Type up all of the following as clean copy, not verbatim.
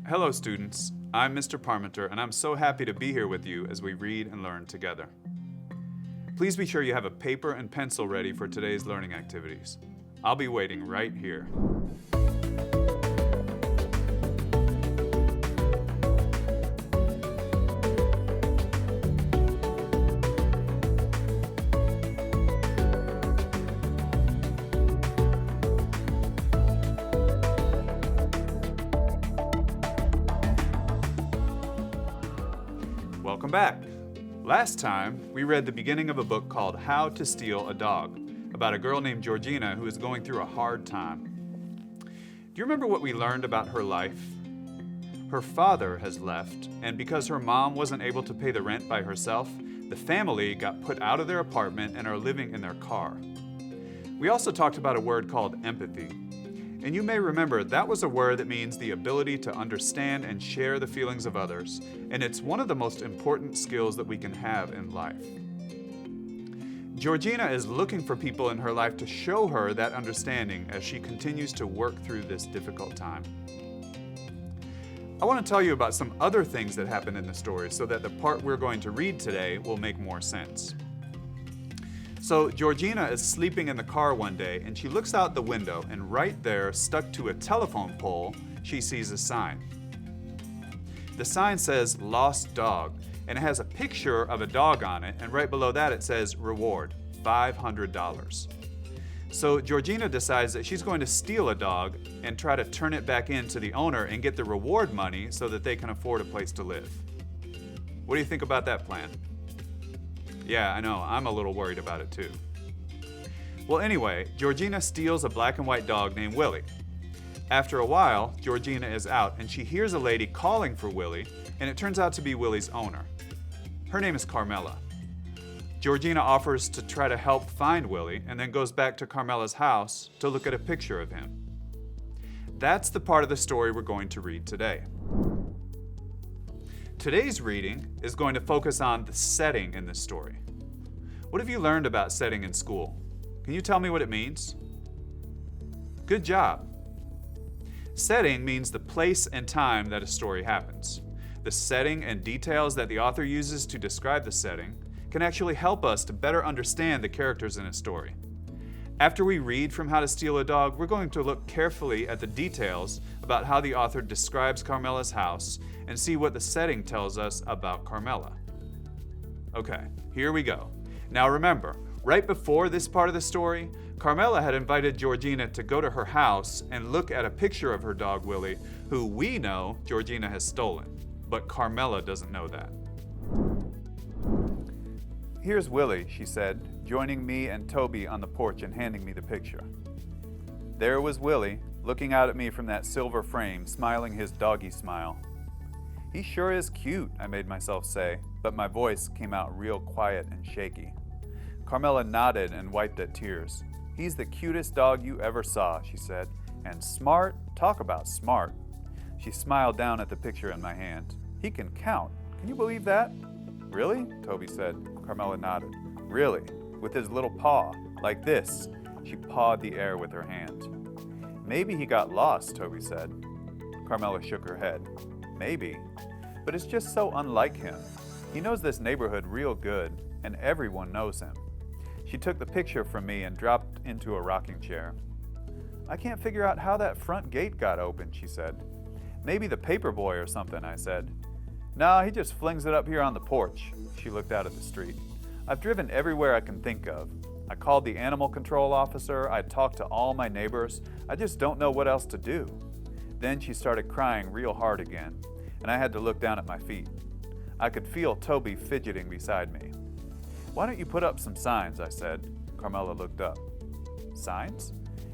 Hello students, I'm Mr. Parmenter and I'm so happy to be here with you as we read and learn together. Please be sure you have a paper and pencil ready for today's learning activities. I'll be waiting right here. Welcome back. Last time, we read the beginning of a book called How to Steal a Dog, about a girl named Georgina who is going through a hard time. Do you remember what we learned about her life? Her father has left, and because her mom wasn't able to pay the rent by herself, the family got put out of their apartment and are living in their car. We also talked about a word called empathy. And you may remember that was a word that means the ability to understand and share the feelings of others, and it's one of the most important skills that we can have in life. Georgina is looking for people in her life to show her that understanding as she continues to work through this difficult time. I want to tell you about some other things that happen in the story so that the part we're going to read today will make more sense. So Georgina is sleeping in the car one day and she looks out the window and right there, stuck to a telephone pole, she sees a sign. The sign says "Lost Dog" and it has a picture of a dog on it, and right below that it says "Reward, $500." So Georgina decides that she's going to steal a dog and try to turn it back into the owner and get the reward money so that they can afford a place to live. What do you think about that plan? Yeah, I know, I'm a little worried about it too. Well, anyway, Georgina steals a black and white dog named Willie. After a while, Georgina is out and she hears a lady calling for Willie, and it turns out to be Willie's owner. Her name is Carmela. Georgina offers to try to help find Willie and then goes back to Carmela's house to look at a picture of him. That's the part of the story we're going to read today. Today's reading is going to focus on the setting in this story. What have you learned about setting in school? Can you tell me what it means? Good job. Setting means the place and time that a story happens. The setting and details that the author uses to describe the setting can actually help us to better understand the characters in a story. After we read from How to Steal a Dog, we're going to look carefully at the details about how the author describes Carmela's house and see what the setting tells us about Carmela. Okay, here we go. Now remember, right before this part of the story, Carmela had invited Georgina to go to her house and look at a picture of her dog Willie, who we know Georgina has stolen, but Carmela doesn't know that. "Here's Willie," she said, joining me and Toby on the porch and handing me the picture. There was Willie, looking out at me from that silver frame, smiling his doggy smile. "He sure is cute," I made myself say, but my voice came out real quiet and shaky. Carmela nodded and wiped at tears. "He's the cutest dog you ever saw," she said, "and smart, talk about smart." She smiled down at the picture in my hand. "He can count. Can you believe that?" "Really?" Toby said. Carmela nodded. "Really, with his little paw, like this." She pawed the air with her hand. "Maybe he got lost," Toby said. Carmela shook her head. "Maybe, but it's just so unlike him. He knows this neighborhood real good, and everyone knows him." She took the picture from me and dropped into a rocking chair. "I can't figure out how that front gate got open," she said. "Maybe the paper boy or something," I said. "No, he just flings it up here on the porch." She looked out at the street. "I've driven everywhere I can think of. I called the animal control officer, I talked to all my neighbors. I just don't know what else to do." Then she started crying real hard again, and I had to look down at my feet. I could feel Toby fidgeting beside me. "Why don't you put up some signs?" I said. Carmela looked up. "Signs?"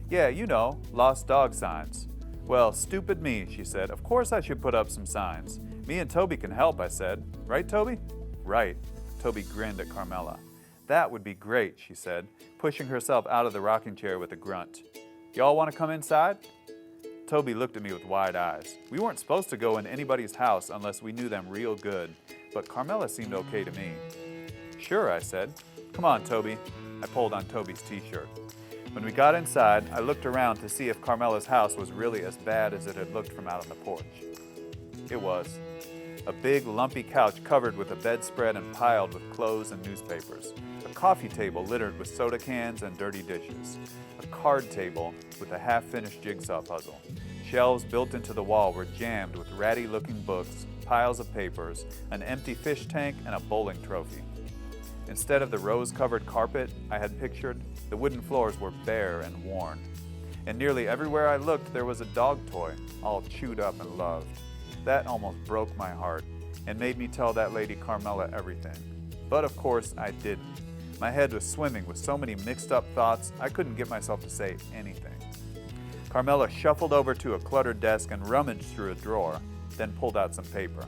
"Yeah, you know, lost dog signs." "Well, stupid me," she said. "Of course I should put up some signs. Me and Toby can help," I said. "Right, Toby?" "Right." Toby grinned at Carmela. "That would be great," she said, pushing herself out of the rocking chair with a grunt. "Y'all want to come inside?" Toby looked at me with wide eyes. We weren't supposed to go in anybody's house unless we knew them real good, but Carmela seemed okay to me. "Sure," I said. "Come on, Toby." I pulled on Toby's t-shirt. When we got inside, I looked around to see if Carmela's house was really as bad as it had looked from out on the porch. It was. A big, lumpy couch covered with a bedspread and piled with clothes and newspapers. A coffee table littered with soda cans and dirty dishes. A card table with a half-finished jigsaw puzzle. Shelves built into the wall were jammed with ratty-looking books, piles of papers, an empty fish tank, and a bowling trophy. Instead of the rose-covered carpet I had pictured, the wooden floors were bare and worn. And nearly everywhere I looked, there was a dog toy, all chewed up and loved. That almost broke my heart and made me tell that lady Carmela everything. But of course, I didn't. My head was swimming with so many mixed-up thoughts, I couldn't get myself to say anything. Carmela shuffled over to a cluttered desk and rummaged through a drawer, then pulled out some paper.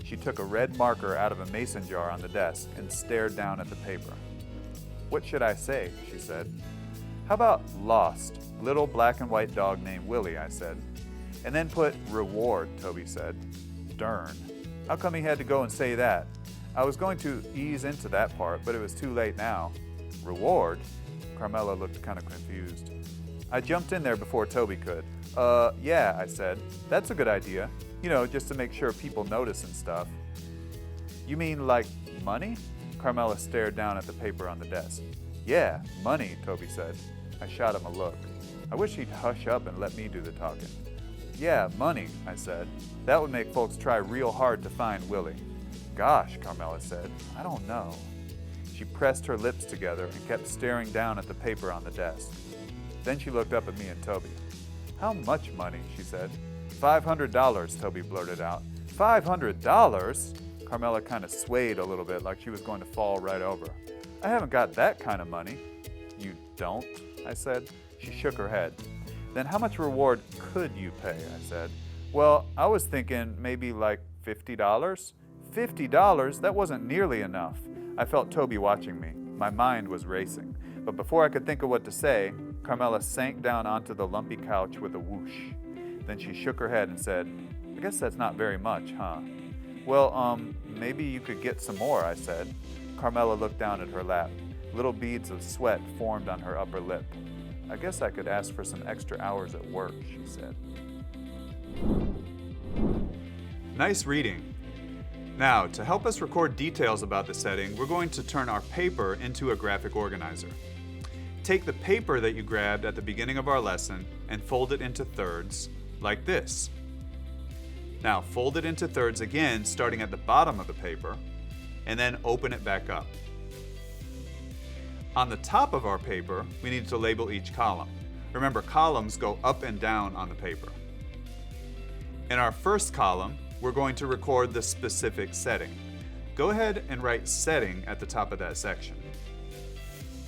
She took a red marker out of a mason jar on the desk and stared down at the paper. "What should I say?" she said. "How about lost, little black and white dog named Willie," I said. "And then put reward," Toby said. Darn. How come he had to go and say that? I was going to ease into that part, but it was too late now. Reward? Carmela looked kind of confused. I jumped in there before Toby could. Yeah, I said. That's a good idea. You know, just to make sure people notice and stuff." "You mean like money?" Carmela stared down at the paper on the desk. "Yeah, money," Toby said. I shot him a look. I wish he'd hush up and let me do the talking. "Yeah, money," I said. "That would make folks try real hard to find Willie." "Gosh," Carmela said, "I don't know." She pressed her lips together and kept staring down at the paper on the desk. Then she looked up at me and Toby. "How much money?" she said. $500, Toby blurted out. $500? Carmela kind of swayed a little bit like she was going to fall right over. "I haven't got that kind of money." "You don't?" I said. She shook her head. "Then how much reward could you pay?" I said. "Well, I was thinking maybe like $50. $50? That wasn't nearly enough." I felt Toby watching me. My mind was racing. But before I could think of what to say, Carmela sank down onto the lumpy couch with a whoosh. Then she shook her head and said, "I guess that's not very much, huh?" "Well, maybe you could get some more," I said. Carmela looked down at her lap. Little beads of sweat formed on her upper lip. "I guess I could ask for some extra hours at work," she said. Nice reading. Now, to help us record details about the setting, we're going to turn our paper into a graphic organizer. Take the paper that you grabbed at the beginning of our lesson and fold it into thirds, like this. Now, fold it into thirds again, starting at the bottom of the paper, and then open it back up. On the top of our paper, we need to label each column. Remember, columns go up and down on the paper. In our first column, we're going to record the specific setting. Go ahead and write setting at the top of that section.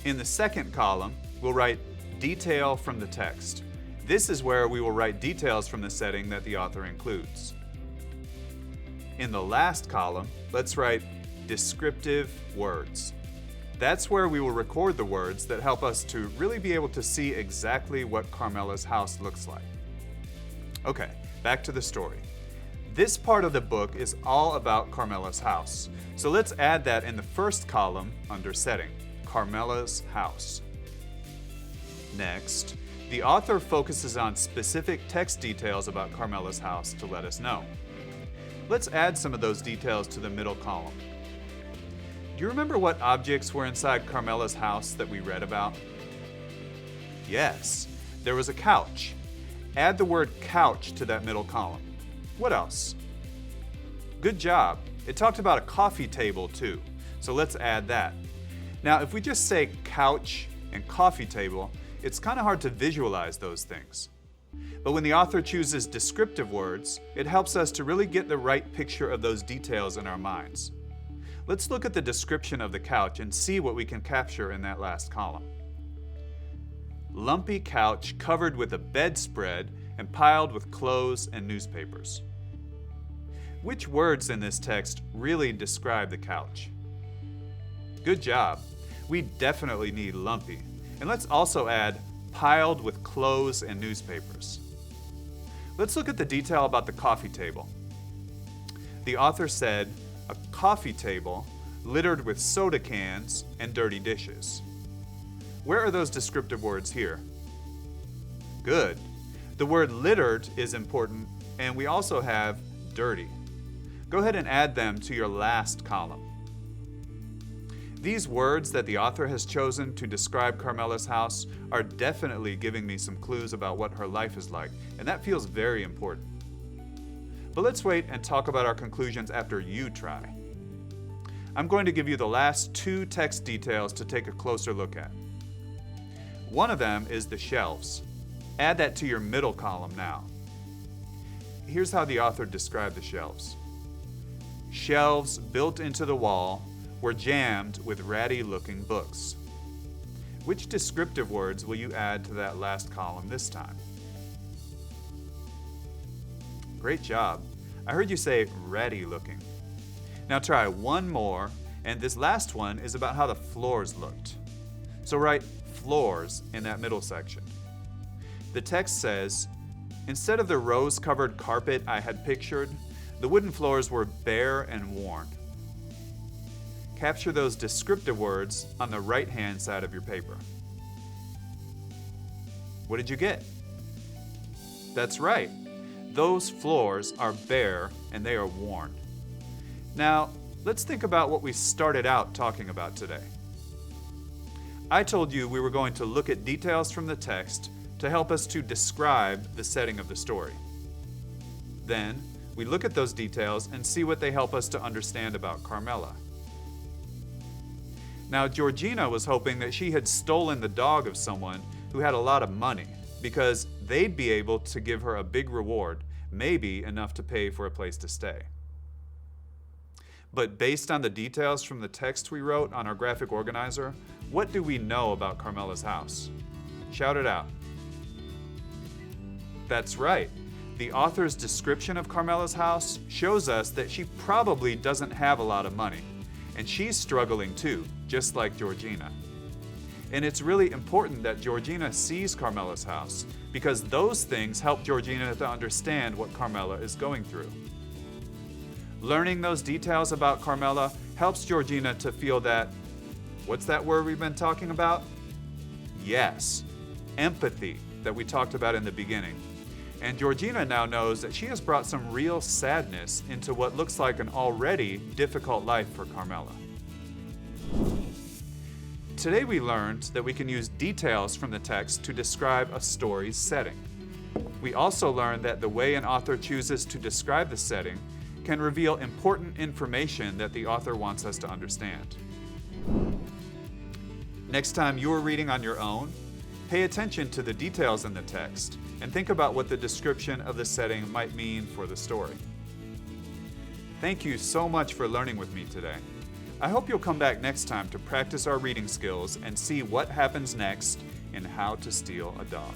In the second column, we'll write detail from the text. This is where we will write details from the setting that the author includes. In the last column, let's write descriptive words. That's where we will record the words that help us to really be able to see exactly what Carmela's house looks like. Okay, back to the story. This part of the book is all about Carmela's house. So let's add that in the first column under setting, Carmela's house. Next, the author focuses on specific text details about Carmela's house to let us know. Let's add some of those details to the middle column. Do you remember what objects were inside Carmela's house that we read about? Yes, there was a couch. Add the word couch to that middle column. What else? Good job. It talked about a coffee table too, so let's add that. Now, if we just say couch and coffee table, it's kind of hard to visualize those things. But when the author chooses descriptive words, it helps us to really get the right picture of those details in our minds. Let's look at the description of the couch and see what we can capture in that last column. Lumpy couch covered with a bedspread and piled with clothes and newspapers. Which words in this text really describe the couch? Good job. We definitely need lumpy. And let's also add piled with clothes and newspapers. Let's look at the detail about the coffee table. The author said, a coffee table littered with soda cans and dirty dishes. Where are those descriptive words here? Good. The word littered is important, and we also have dirty. Go ahead and add them to your last column. These words that the author has chosen to describe Carmela's house are definitely giving me some clues about what her life is like, and that feels very important. But let's wait and talk about our conclusions after you try. I'm going to give you the last 2 text details to take a closer look at. One of them is the shelves. Add that to your middle column now. Here's how the author described the shelves. Shelves built into the wall were jammed with ratty-looking books. Which descriptive words will you add to that last column this time? Great job. I heard you say ratty-looking. Now try one more, and this last one is about how the floors looked. So write floors in that middle section. The text says, instead of the rose-covered carpet I had pictured, the wooden floors were bare and worn. Capture those descriptive words on the right-hand side of your paper. What did you get? That's right. Those floors are bare and they are worn. Now, let's think about what we started out talking about today. I told you we were going to look at details from the text to help us to describe the setting of the story. Then, we look at those details and see what they help us to understand about Carmela. Now, Georgina was hoping that she had stolen the dog of someone who had a lot of money, because they'd be able to give her a big reward, maybe enough to pay for a place to stay. But based on the details from the text we wrote on our graphic organizer, what do we know about Carmela's house? Shout it out. That's right. The author's description of Carmela's house shows us that she probably doesn't have a lot of money, and she's struggling too, just like Georgina. And it's really important that Georgina sees Carmela's house, because those things help Georgina to understand what Carmela is going through. Learning those details about Carmela helps Georgina to feel that, what's that word we've been talking about? Yes, empathy that we talked about in the beginning. And Georgina now knows that she has brought some real sadness into what looks like an already difficult life for Carmela. Today we learned that we can use details from the text to describe a story's setting. We also learned that the way an author chooses to describe the setting can reveal important information that the author wants us to understand. Next time you're reading on your own, pay attention to the details in the text and think about what the description of the setting might mean for the story. Thank you so much for learning with me today. I hope you'll come back next time to practice our reading skills and see what happens next in How to Steal a Dog.